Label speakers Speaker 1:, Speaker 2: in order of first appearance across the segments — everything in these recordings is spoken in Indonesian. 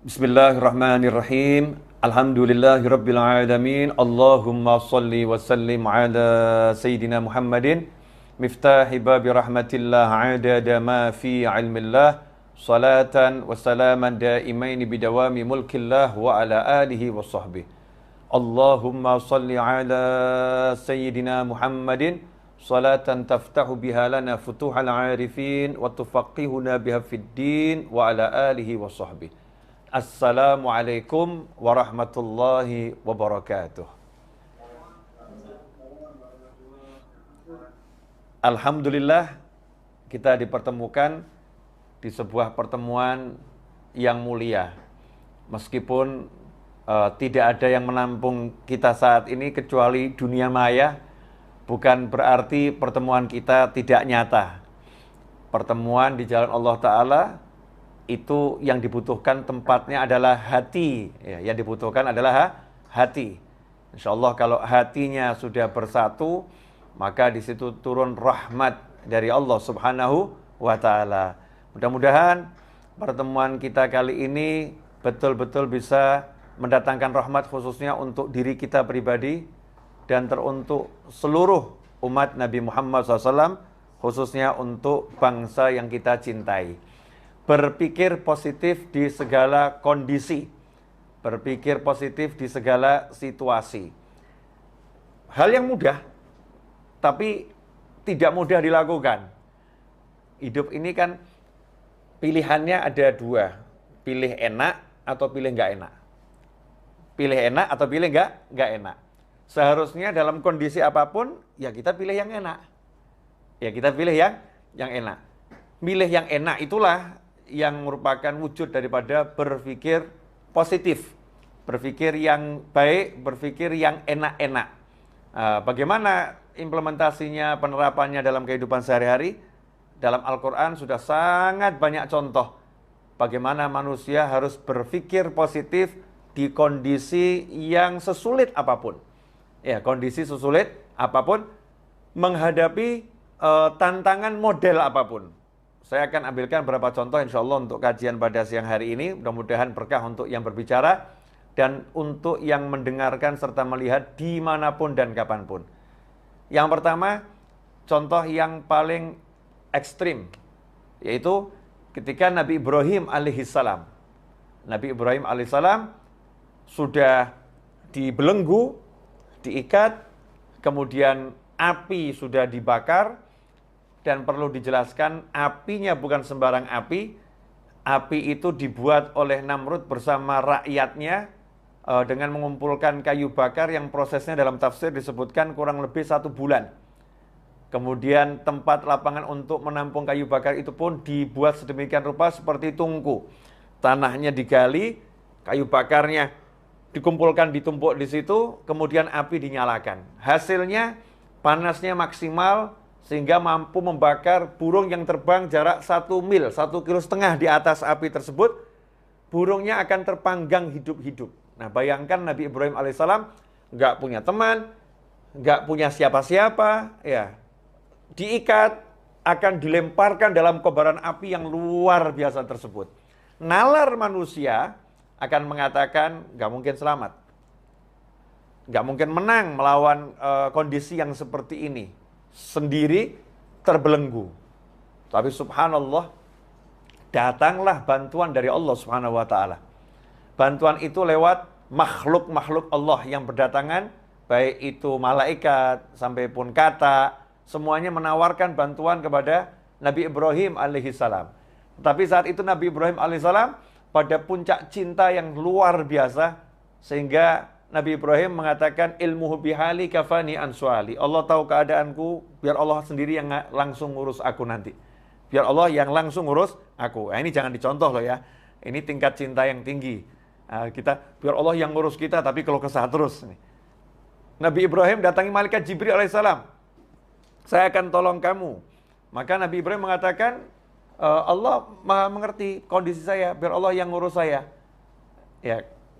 Speaker 1: Bismillahirrahmanirrahim. Alhamdulillahirabbil alamin. Allahumma shalli wa sallim ala sayyidina Muhammadin miftahi babi rahmatillah adada ma fi ilmillah salatan wa salaman daimain bidawami mulkillah wa ala alihi wa sahbihi. Allahumma shalli ala sayyidina Muhammadin salatan taftahu biha lana futuhal arifin wa tufaqihuna biha fid din wa ala alihi wa sahbihi. Assalamualaikum warahmatullahi wabarakatuh. Alhamdulillah kita dipertemukan di sebuah pertemuan yang mulia. Meskipun tidak ada yang menampung kita saat ini kecuali dunia maya, bukan berarti pertemuan kita tidak nyata. Pertemuan di jalan Allah Ta'ala itu yang dibutuhkan tempatnya adalah hati, ya, yang dibutuhkan adalah hati. Insya Allah kalau hatinya sudah bersatu, maka di situ turun rahmat dari Allah Subhanahu wa Ta'ala. Mudah-mudahan pertemuan kita kali ini betul-betul bisa mendatangkan rahmat khususnya untuk diri kita pribadi dan teruntuk seluruh umat Nabi Muhammad SAW, khususnya untuk bangsa yang kita cintai. Berpikir positif di segala kondisi, berpikir positif di segala situasi. Hal yang mudah, tapi tidak mudah dilakukan. Hidup ini kan pilihannya ada dua, pilih enak atau pilih nggak enak. Pilih enak atau pilih nggak enak. Seharusnya dalam kondisi apapun, ya kita pilih yang enak. Ya kita pilih yang enak. Milih yang enak itulah yang merupakan wujud daripada berpikir positif, berpikir yang baik, berpikir yang enak-enak. Bagaimana implementasinya, penerapannya dalam kehidupan sehari-hari? Dalam Al-Quran sudah sangat banyak contoh bagaimana manusia harus berpikir positif di kondisi yang sesulit apapun. Ya, kondisi sesulit apapun, menghadapi tantangan model apapun. Saya akan ambilkan beberapa contoh insya Allah untuk kajian pada siang hari ini. Mudah-mudahan berkah untuk yang berbicara dan untuk yang mendengarkan serta melihat dimanapun dan kapanpun. Yang pertama, contoh yang paling ekstrim, yaitu ketika Nabi Ibrahim alaihissalam. Nabi Ibrahim alaihissalam sudah dibelenggu, diikat, kemudian api sudah dibakar. Dan perlu dijelaskan, apinya bukan sembarang api. Api itu dibuat oleh Namrud bersama rakyatnya dengan mengumpulkan kayu bakar yang prosesnya dalam tafsir disebutkan kurang lebih 1 bulan. Kemudian tempat lapangan untuk menampung kayu bakar itu pun dibuat sedemikian rupa seperti tungku. Tanahnya digali, kayu bakarnya dikumpulkan, ditumpuk di situ, kemudian api dinyalakan. Hasilnya panasnya maksimal, sehingga mampu membakar burung yang terbang jarak 1 mil, 1,5 kilo di atas api tersebut. Burungnya akan terpanggang hidup-hidup. Nah, bayangkan Nabi Ibrahim alaihissalam nggak punya teman, nggak punya siapa-siapa, ya, diikat, akan dilemparkan dalam kobaran api yang luar biasa tersebut. Nalar manusia akan mengatakan nggak mungkin selamat, nggak mungkin menang melawan kondisi yang seperti ini. Sendiri terbelenggu. Tapi subhanallah, datanglah bantuan dari Allah Subhanahu wa Ta'ala. Bantuan itu lewat makhluk-makhluk Allah yang berdatangan, baik itu malaikat sampai pun kata, semuanya menawarkan bantuan kepada Nabi Ibrahim alaihissalam. Tapi saat itu Nabi Ibrahim alaihissalam pada puncak cinta yang luar biasa, sehingga Nabi Ibrahim mengatakan ilmuhu bihali kafani ansuali. Allah tahu keadaanku, biar Allah sendiri yang langsung ngurus aku nanti. Biar Allah yang langsung ngurus aku. Nah, ini jangan dicontoh loh ya. Ini tingkat cinta yang tinggi. Kita biar Allah yang ngurus kita, tapi kalau kesah terus. Nabi Ibrahim datangi malaikat Jibril alaihissalam. Saya akan tolong kamu. Maka Nabi Ibrahim mengatakan, Allah maha mengerti kondisi saya, biar Allah yang ngurus saya.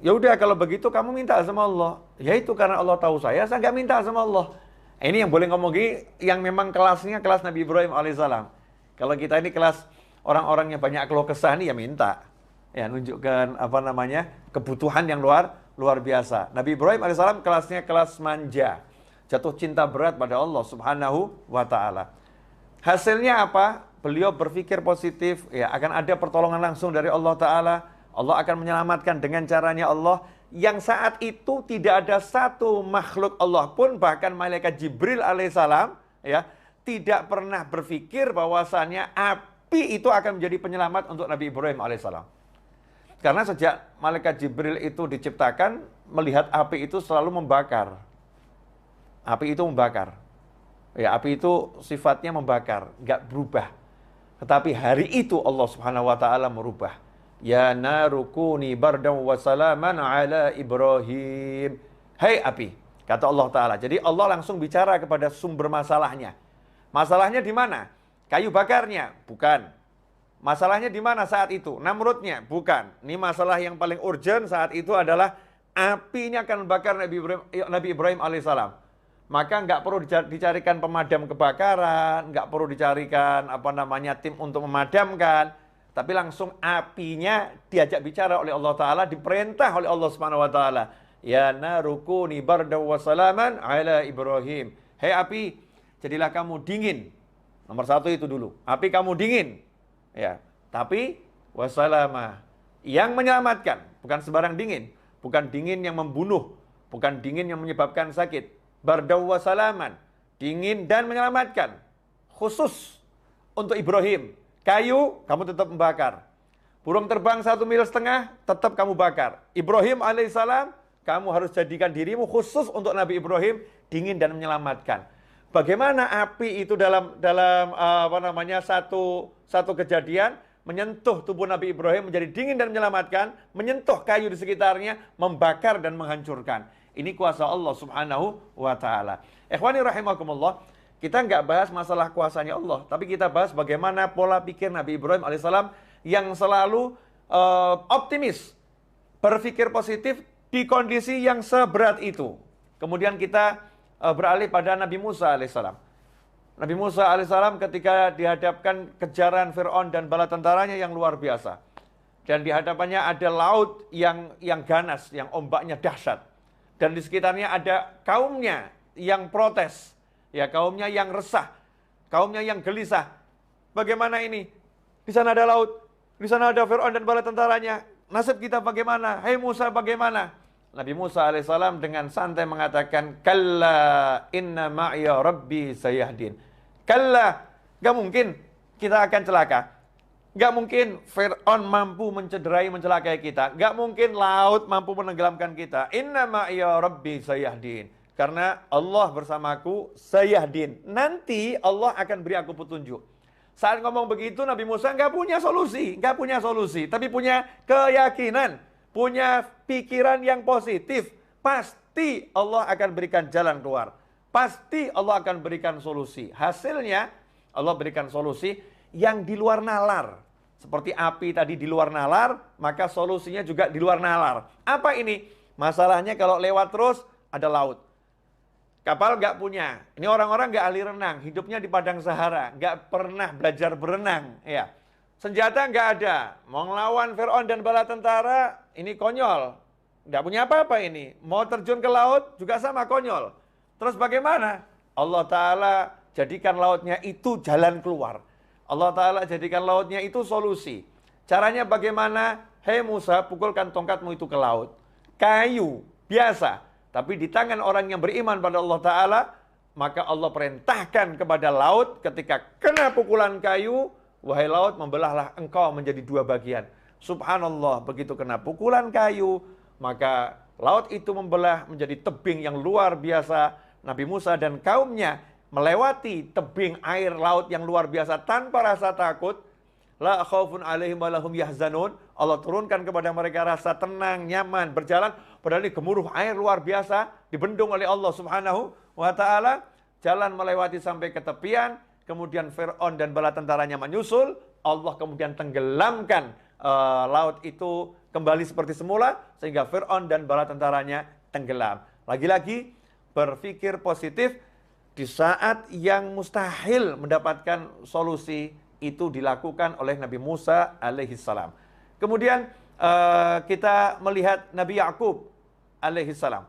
Speaker 1: Ya udah, kalau begitu kamu minta sama Allah. Ya itu karena Allah tahu saya nggak minta sama Allah. Ini yang boleh ngomong gini, yang memang kelasnya kelas Nabi Ibrahim alaihissalam. Kalau kita ini kelas orang-orang yang banyak keluh kesah nih, ya minta. Ya, nunjukkan kebutuhan yang luar biasa. Nabi Ibrahim alaihissalam kelasnya kelas manja, jatuh cinta berat pada Allah Subhanahu wa taala. Hasilnya apa? Beliau berpikir positif, ya akan ada pertolongan langsung dari Allah taala. Allah akan menyelamatkan dengan caranya Allah, yang saat itu tidak ada satu makhluk Allah pun, bahkan malaikat Jibril alaihissalam, ya, tidak pernah berpikir bahwasannya api itu akan menjadi penyelamat untuk Nabi Ibrahim alaihissalam. Karena sejak malaikat Jibril itu diciptakan, melihat api itu selalu membakar. Api itu membakar. Ya, api itu sifatnya membakar, nggak berubah. Tetapi hari itu Allah Subhanahu wa taala merubah. Ya narukuni bardan wa salaman ala Ibrahim. Hai api, kata Allah taala. Jadi Allah langsung bicara kepada sumber masalahnya. Masalahnya di mana? Kayu bakarnya? Bukan. Masalahnya di mana saat itu? Namrudnya? Bukan. Ini masalah yang paling urgent saat itu adalah api ini akan membakar Nabi Ibrahim alaihissalam. Maka nggak perlu dicarikan pemadam kebakaran, nggak perlu dicarikan tim untuk memadamkan, tapi langsung apinya diajak bicara oleh Allah Taala, diperintah oleh Allah Subhanahu Wa Taala. Ya narukuni bardan wa salaman ala Ibrahim. Hei api, jadilah kamu dingin. Nomor satu itu dulu. Api kamu dingin. Ya, tapi wasalama yang menyelamatkan, bukan sembarang dingin, bukan dingin yang membunuh, bukan dingin yang menyebabkan sakit. Bardaw wasalaman, dingin dan menyelamatkan, khusus untuk Ibrahim. Kayu kamu tetap membakar, burung terbang 1,5 mil tetap kamu bakar. Ibrahim alaihissalam, kamu harus jadikan dirimu khusus untuk Nabi Ibrahim, dingin dan menyelamatkan. Bagaimana api itu dalam satu kejadian menyentuh tubuh Nabi Ibrahim menjadi dingin dan menyelamatkan, menyentuh kayu di sekitarnya, membakar dan menghancurkan. Ini kuasa Allah Subhanahu wa taala. Ikhwani rahimakumullah, kita nggak bahas masalah kuasanya Allah, tapi kita bahas bagaimana pola pikir Nabi Ibrahim alaihissalam yang selalu optimis, berpikir positif di kondisi yang seberat itu. Kemudian kita beralih pada Nabi Musa alaihissalam. Nabi Musa alaihissalam ketika dihadapkan kejaran Fir'aun dan bala tentaranya yang luar biasa. Dan di hadapannya ada laut yang ganas, yang ombaknya dahsyat. Dan di sekitarnya ada kaumnya yang protes. Ya, kaumnya yang resah. Kaumnya yang gelisah. Bagaimana ini? Di sana ada laut. Di sana ada Fir'aun dan bala tentaranya. Nasib kita bagaimana? Hai Musa, bagaimana? Nabi Musa alaihissalam dengan santai mengatakan, Kalla inna ma'iya rabbi sayahdin. Kalla, gak mungkin kita akan celaka. Gak mungkin Fir'aun mampu mencelakai kita. Gak mungkin laut mampu menenggelamkan kita. Inna ma'iya rabbi sayahdin. Karena Allah bersamaku sayahdin. Nanti Allah akan beri aku petunjuk. Saat ngomong begitu Nabi Musa gak punya solusi. Gak punya solusi, tapi punya keyakinan. Punya pikiran yang positif, pasti Allah akan berikan jalan keluar. Pasti Allah akan berikan solusi. Hasilnya Allah berikan solusi yang di luar nalar. Seperti api tadi di luar nalar, maka solusinya juga di luar nalar. Apa ini? Masalahnya kalau lewat terus ada laut. Kapal nggak punya. Ini orang-orang nggak ahli renang, hidupnya di padang Sahara, nggak pernah belajar berenang. Ya. Senjata nggak ada. Mau ngelawan Fir'aun dan bala tentara, ini konyol. Nggak punya apa-apa ini. Mau terjun ke laut, juga sama konyol. Terus bagaimana? Allah Ta'ala jadikan lautnya itu jalan keluar. Allah Ta'ala jadikan lautnya itu solusi. Caranya bagaimana? Hei Musa, pukulkan tongkatmu itu ke laut. Kayu, biasa. Tapi di tangan orang yang beriman pada Allah Ta'ala, maka Allah perintahkan kepada laut ketika kena pukulan kayu, wahai laut, membelahlah engkau menjadi 2 bagian. Subhanallah, begitu kena pukulan kayu, maka laut itu membelah menjadi tebing yang luar biasa. Nabi Musa dan kaumnya melewati tebing air laut yang luar biasa tanpa rasa takut. La khaufun alaihim wa lahum yahzanun. Allah turunkan kepada mereka rasa tenang, nyaman, berjalan. Padahal ini gemuruh air luar biasa, dibendung oleh Allah Subhanahu wa ta'ala. Jalan melewati sampai ke tepian. Kemudian Fir'aun dan bala tentaranya menyusul, Allah kemudian tenggelamkan laut itu kembali seperti semula, sehingga Fir'aun dan bala tentaranya tenggelam. Lagi-lagi berpikir positif, di saat yang mustahil mendapatkan solusi, itu dilakukan oleh Nabi Musa alaihissalam. Kemudian kita melihat Nabi Yakub alaihissalam.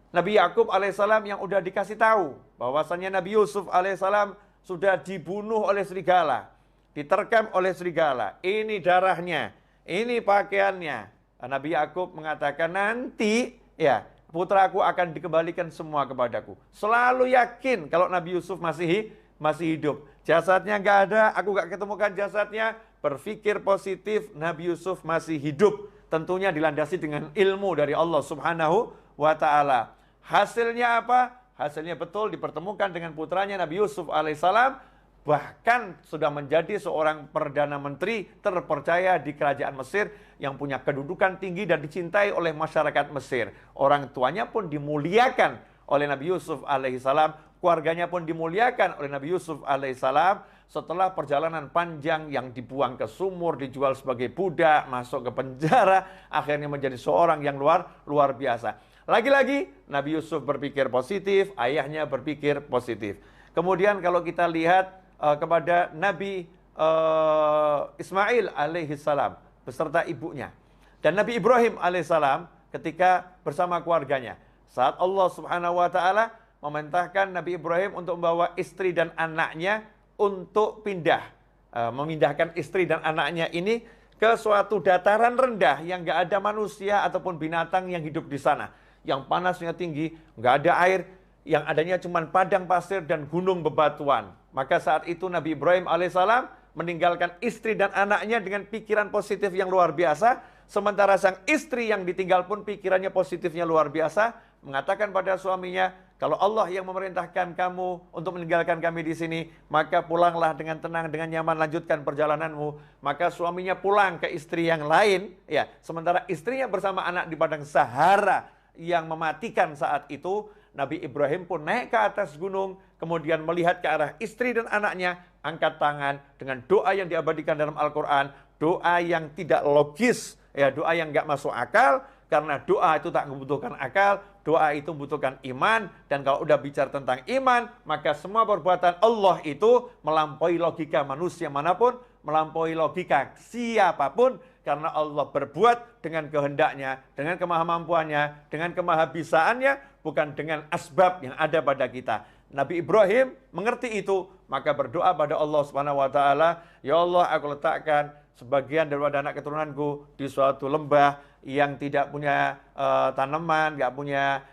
Speaker 1: Nabi Yakub alaihissalam yang udah dikasih tahu bahwasannya Nabi Yusuf alaihissalam sudah dibunuh oleh serigala, diterkam oleh serigala. Ini darahnya, ini pakaiannya. Nabi Yakub mengatakan, nanti ya putraku akan dikembalikan semua kepadaku. Selalu yakin kalau Nabi Yusuf masih hidup. Jasadnya nggak ada, aku nggak ketemukan jasadnya. Berpikir positif, Nabi Yusuf masih hidup. Tentunya dilandasi dengan ilmu dari Allah Subhanahu wa Ta'ala. Hasilnya apa? Hasilnya betul dipertemukan dengan putranya Nabi Yusuf alaihissalam. Bahkan sudah menjadi seorang Perdana Menteri terpercaya di kerajaan Mesir yang punya kedudukan tinggi dan dicintai oleh masyarakat Mesir. Orang tuanya pun dimuliakan oleh Nabi Yusuf alaihissalam. Keluarganya pun dimuliakan oleh Nabi Yusuf alaihissalam. Setelah perjalanan panjang yang dibuang ke sumur, dijual sebagai budak, masuk ke penjara, akhirnya menjadi seorang yang luar biasa. Lagi-lagi Nabi Yusuf berpikir positif, ayahnya berpikir positif. Kemudian kalau kita lihat kepada Nabi Ismail alaihissalam beserta ibunya. Dan Nabi Ibrahim alaihissalam ketika bersama keluarganya. Saat Allah Subhanahu wa Ta'ala memerintahkan Nabi Ibrahim untuk membawa istri dan anaknya untuk memindahkan istri dan anaknya ini ke suatu dataran rendah yang nggak ada manusia ataupun binatang yang hidup di sana. Yang panasnya tinggi, nggak ada air, yang adanya cuma padang pasir dan gunung bebatuan. Maka saat itu Nabi Ibrahim alaihissalam meninggalkan istri dan anaknya dengan pikiran positif yang luar biasa. Sementara sang istri yang ditinggal pun pikirannya positifnya luar biasa, mengatakan pada suaminya, kalau Allah yang memerintahkan kamu untuk meninggalkan kami di sini, maka pulanglah dengan tenang, dengan nyaman, lanjutkan perjalananmu. Maka suaminya pulang ke istri yang lain, ya. Sementara istrinya bersama anak di padang Sahara yang mematikan saat itu, Nabi Ibrahim pun naik ke atas gunung, kemudian melihat ke arah istri dan anaknya, angkat tangan dengan doa yang diabadikan dalam Al-Quran, doa yang tidak logis, ya, doa yang nggak masuk akal, karena doa itu tak membutuhkan akal, doa itu membutuhkan iman, dan kalau udah bicara tentang iman, maka semua perbuatan Allah itu melampaui logika manusia manapun, melampaui logika siapapun, karena Allah berbuat dengan kehendaknya, dengan kemahamampuannya, dengan kemahabisaannya, bukan dengan asbab yang ada pada kita. Nabi Ibrahim mengerti itu, maka berdoa pada Allah Subhanahu wa Ta'ala, ya Allah, aku letakkan sebagian daripada anak keturunanku di suatu lembah yang tidak punya tanaman, nggak punya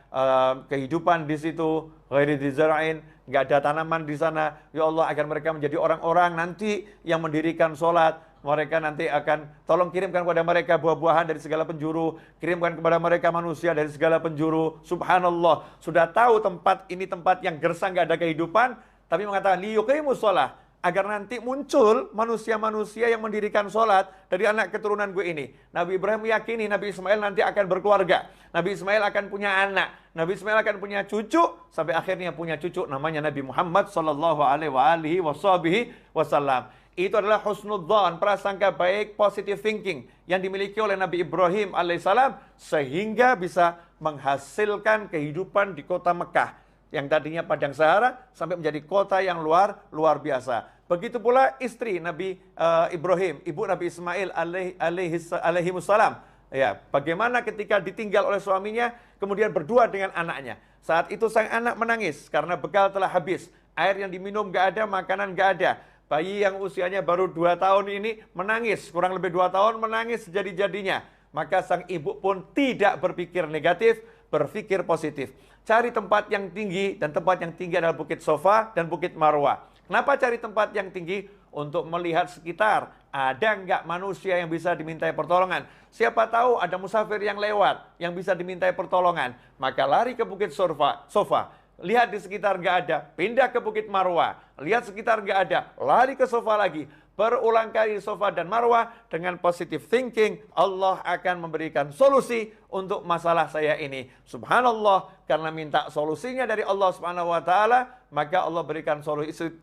Speaker 1: kehidupan di situ, ghairi dzara'in, nggak ada tanaman di sana. Ya Allah, agar mereka menjadi orang-orang nanti yang mendirikan sholat. Mereka nanti akan, tolong kirimkan kepada mereka buah-buahan dari segala penjuru, kirimkan kepada mereka manusia dari segala penjuru. Subhanallah, sudah tahu tempat ini tempat yang gersang, nggak ada kehidupan, tapi mengatakan liyuqimus shalah, agar nanti muncul manusia-manusia yang mendirikan sholat dari anak keturunan gue ini. Nabi Ibrahim meyakini Nabi Ismail nanti akan berkeluarga, Nabi Ismail akan punya anak, Nabi Ismail akan punya cucu, sampai akhirnya punya cucu namanya Nabi Muhammad sallallahu alaihi wasallam. Itu adalah husnudzan, prasangka baik, positive thinking yang dimiliki oleh Nabi Ibrahim alaihissalam, sehingga bisa menghasilkan kehidupan di kota Mekah yang tadinya padang Sahara sampai menjadi kota yang luar biasa. Begitu pula istri Nabi Ibrahim, ibu Nabi Ismail alaihi wassalam. Ya, bagaimana ketika ditinggal oleh suaminya, kemudian berdua dengan anaknya. Saat itu sang anak menangis karena bekal telah habis, air yang diminum gak ada, makanan gak ada. Bayi yang usianya baru 2 tahun ini menangis, kurang lebih 2 tahun menangis sejadi-jadinya. Maka sang ibu pun tidak berpikir negatif, berpikir positif. Cari tempat yang tinggi, dan tempat yang tinggi adalah Bukit Sofa dan Bukit Marwah. Kenapa cari tempat yang tinggi? Untuk melihat sekitar, ada nggak manusia yang bisa dimintai pertolongan. Siapa tahu ada musafir yang lewat, yang bisa dimintai pertolongan. Maka lari ke Bukit Sofa. Lihat di sekitar nggak ada, pindah ke Bukit Marwah. Lihat sekitar nggak ada, lari ke Sofa lagi. Berulang kali Sofa dan Marwah dengan positive thinking, Allah akan memberikan solusi untuk masalah saya ini. Subhanallah, karena minta solusinya dari Allah Subhanahu wa Ta'ala, maka Allah berikan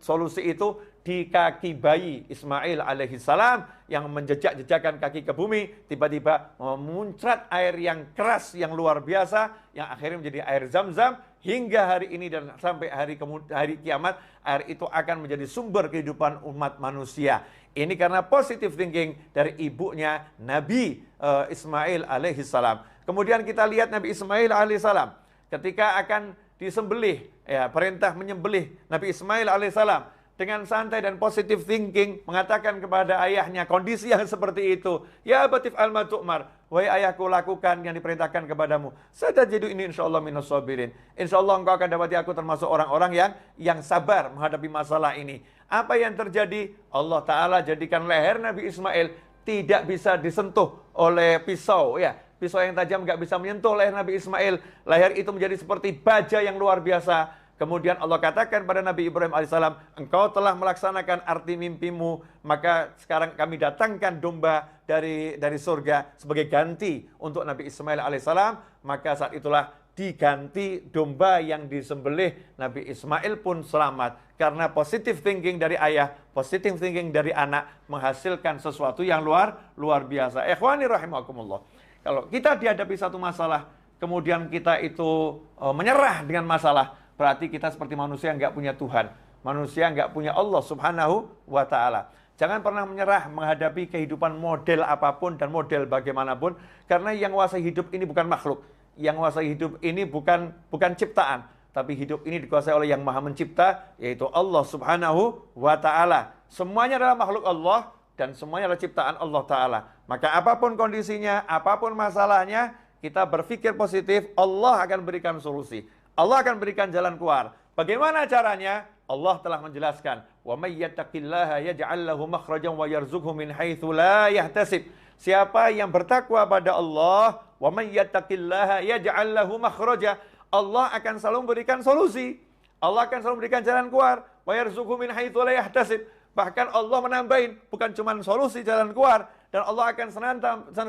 Speaker 1: solusi itu di kaki bayi Ismail alaihissalam yang menjejak-jejakkan kaki ke bumi, tiba-tiba memuncrat air yang keras yang luar biasa, yang akhirnya menjadi air Zam-Zam hingga hari ini dan sampai hari kiamat, air itu akan menjadi sumber kehidupan umat manusia. Ini karena positive thinking dari ibunya Nabi Ismail alaihissalam. Kemudian kita lihat Nabi Ismail alaihissalam ketika akan disembelih, ya, perintah menyembelih Nabi Ismail alaihissalam. Dengan santai dan positive thinking mengatakan kepada ayahnya kondisi yang seperti itu, ya abatif alma tu'mar, wahai ayahku, lakukan yang diperintahkan kepadamu. Satajidu ini insyaallah minas sabirin. Insyaallah engkau akan dapati aku termasuk orang-orang yang sabar menghadapi masalah ini. Apa yang terjadi? Allah Ta'ala jadikan leher Nabi Ismail tidak bisa disentuh oleh pisau, ya. Pisau yang tajam nggak bisa menyentuh leher Nabi Ismail. Leher itu menjadi seperti baja yang luar biasa. Kemudian Allah katakan pada Nabi Ibrahim alaihissalam, engkau telah melaksanakan arti mimpimu, maka sekarang kami datangkan domba dari surga sebagai ganti untuk Nabi Ismail alaihissalam. Maka saat itulah diganti domba yang disembelih. Nabi Ismail pun selamat karena positive thinking dari ayah, positive thinking dari anak menghasilkan sesuatu yang luar biasa. Ikhwani rahimakumullah. Kalau kita dihadapi satu masalah, kemudian kita itu menyerah dengan masalah, berarti kita seperti manusia yang nggak punya Tuhan. Manusia nggak punya Allah subhanahu wa ta'ala. Jangan pernah menyerah menghadapi kehidupan model apapun dan model bagaimanapun. Karena yang menguasai hidup ini bukan makhluk. Yang menguasai hidup ini bukan ciptaan. Tapi hidup ini dikuasai oleh yang maha mencipta, yaitu Allah subhanahu wa ta'ala. Semuanya adalah makhluk Allah dan semuanya adalah ciptaan Allah ta'ala. Maka apapun kondisinya, apapun masalahnya, kita berpikir positif, Allah akan berikan solusi. Allah akan berikan jalan keluar. Bagaimana caranya? Allah telah menjelaskan, "Wa may yattaqillaha yaj'al lahu makhrajan wa yarzuqhu min haitsu la yahtasib." Siapa yang bertakwa pada Allah, "Wa may yattaqillaha yaj'al lahu makhraja." Allah akan selalu memberikan solusi. Allah akan selalu memberikan jalan keluar. "Wa yarzuqhu min haitsu la yahtasib." Bahkan Allah menambahin, bukan cuma solusi jalan keluar, dan Allah akan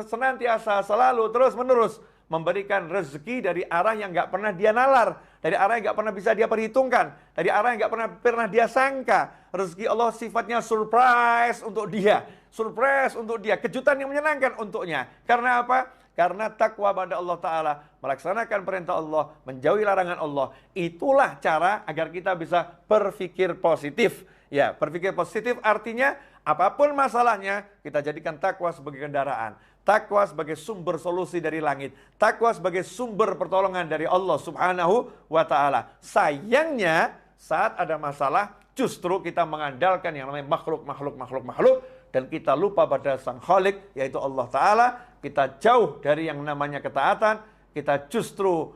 Speaker 1: senantiasa selalu terus-menerus memberikan rezeki dari arah yang nggak pernah dia nalar, dari arah yang nggak pernah bisa dia perhitungkan, dari arah yang nggak pernah dia sangka. Rezeki Allah sifatnya surprise untuk dia, kejutan yang menyenangkan untuknya. Karena apa? Karena takwa pada Allah Ta'ala, melaksanakan perintah Allah, menjauhi larangan Allah. Itulah cara agar kita bisa berpikir positif. Ya, berpikir positif artinya apapun masalahnya, kita jadikan takwa sebagai kendaraan. Takwa sebagai sumber solusi dari langit. Takwa sebagai sumber pertolongan dari Allah subhanahu wa ta'ala. Sayangnya, saat ada masalah, justru kita mengandalkan yang namanya makhluk. Dan kita lupa pada sang Khalik, yaitu Allah Ta'ala. Kita jauh dari yang namanya ketaatan. Kita justru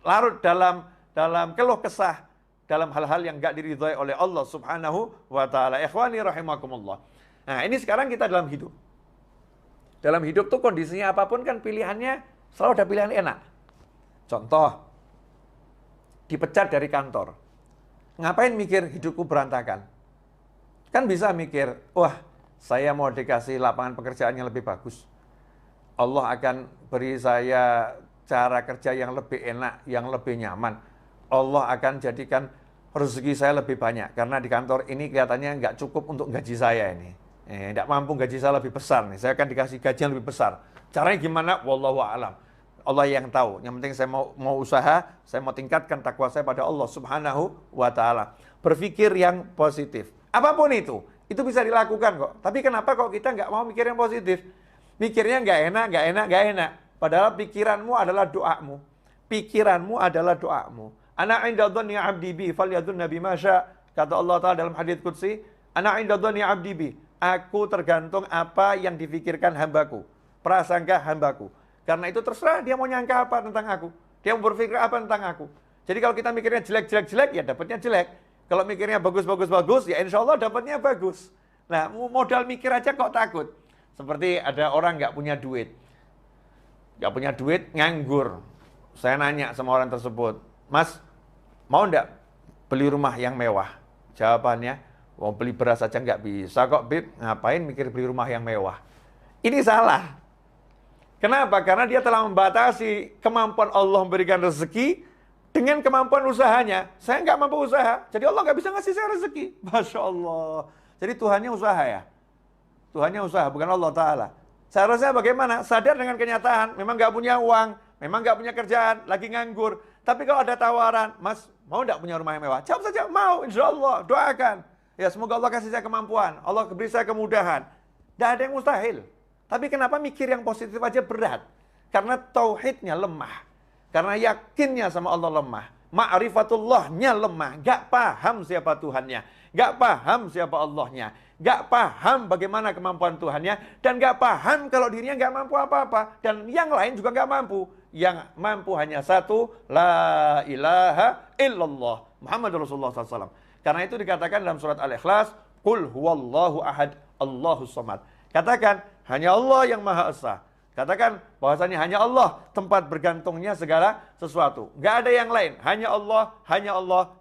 Speaker 1: larut dalam keluh kesah, dalam hal-hal yang gak diridhai oleh Allah subhanahu wa ta'ala. Ikhwani rahimakumullah. Nah, ini sekarang kita dalam hidup. Dalam hidup tuh kondisinya apapun kan pilihannya selalu ada pilihan enak. Contoh, dipecat dari kantor. Ngapain mikir hidupku berantakan? Kan bisa mikir, wah saya mau dikasih lapangan pekerjaan yang lebih bagus. Allah akan beri saya cara kerja yang lebih enak, yang lebih nyaman. Allah akan jadikan rezeki saya lebih banyak. Karena di kantor ini kelihatannya nggak cukup untuk gaji saya ini. Tidak mampu gaji saya lebih besar nih. Saya akan dikasih gaji yang lebih besar. Caranya gimana? Wallahu a'lam. Allah yang tahu. Yang penting saya mau usaha, saya mau tingkatkan takwa saya pada Allah subhanahu wa ta'ala. Berpikir yang positif. Apapun itu bisa dilakukan kok. Tapi kenapa kok kita nggak mau mikir yang positif? Mikirnya nggak enak. Padahal pikiranmu adalah doamu. Ana 'inda dhanni 'abdi bi falyadhunna bima syaa. Kata Allah Ta'ala dalam hadits qudsi, ana 'inda dhanni 'abdi bi. Aku tergantung apa yang difikirkan hambaku, prasangka hambaku. Karena itu terserah dia mau nyangka apa tentang aku. Dia mau berpikir apa tentang aku. Jadi kalau kita mikirnya jelek, ya dapatnya jelek. Kalau mikirnya bagus, ya insya Allah dapatnya bagus. Nah, modal mikir aja kok takut. Seperti ada orang nggak punya duit, nganggur. Saya nanya sama orang tersebut, Mas, mau nggak beli rumah yang mewah? Jawabannya, mau beli beras aja nggak bisa kok, Bib. Ngapain mikir beli rumah yang mewah? Ini salah. Kenapa? Karena dia telah membatasi kemampuan Allah memberikan rezeki dengan kemampuan usahanya. Saya nggak mampu usaha, jadi Allah nggak bisa ngasih saya rezeki. Masya Allah. Jadi Tuhannya usaha ya? Tuhannya usaha, bukan Allah Ta'ala. Seharusnya bagaimana? Sadar dengan kenyataan, memang nggak punya uang, memang nggak punya kerjaan, lagi nganggur. Tapi kalau ada tawaran, Mas, mau enggak punya rumah yang mewah? Jawab saja, mau, insya Allah, doakan. Ya, semoga Allah kasih saya kemampuan, Allah beri saya kemudahan. Tidak ada yang mustahil. Tapi kenapa mikir yang positif aja berat? Karena tauhidnya lemah. Karena yakinnya sama Allah lemah. Ma'rifatullahnya lemah. Gak paham siapa Tuhannya. Gak paham siapa Allahnya. Gak paham bagaimana kemampuan Tuhannya. Dan gak paham kalau dirinya gak mampu apa-apa. Dan yang lain juga gak mampu. Yang mampu hanya satu. La ilaha illallah. Muhammad Rasulullah SAW. Karena itu dikatakan dalam surat Al-Ikhlas. Qul huwallahu ahad. Allahus samad. Katakan, hanya Allah yang Maha Esa. Katakan bahwasanya hanya Allah tempat bergantungnya segala sesuatu. Gak ada yang lain. Hanya Allah,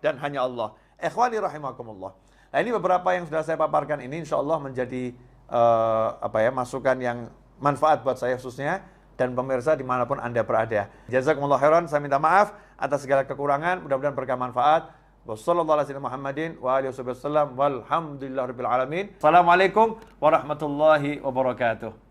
Speaker 1: dan hanya Allah. Ikhwani rahimakumullah. Nah, ini beberapa yang sudah saya paparkan ini insya Allah menjadi masukan yang manfaat buat saya khususnya dan pemirsa dimanapun Anda berada. Jazakumullah khairan. Saya minta maaf atas segala kekurangan. Mudah-mudahan berkah manfaat. Wassalamualaikum warahmatullahi wabarakatuh.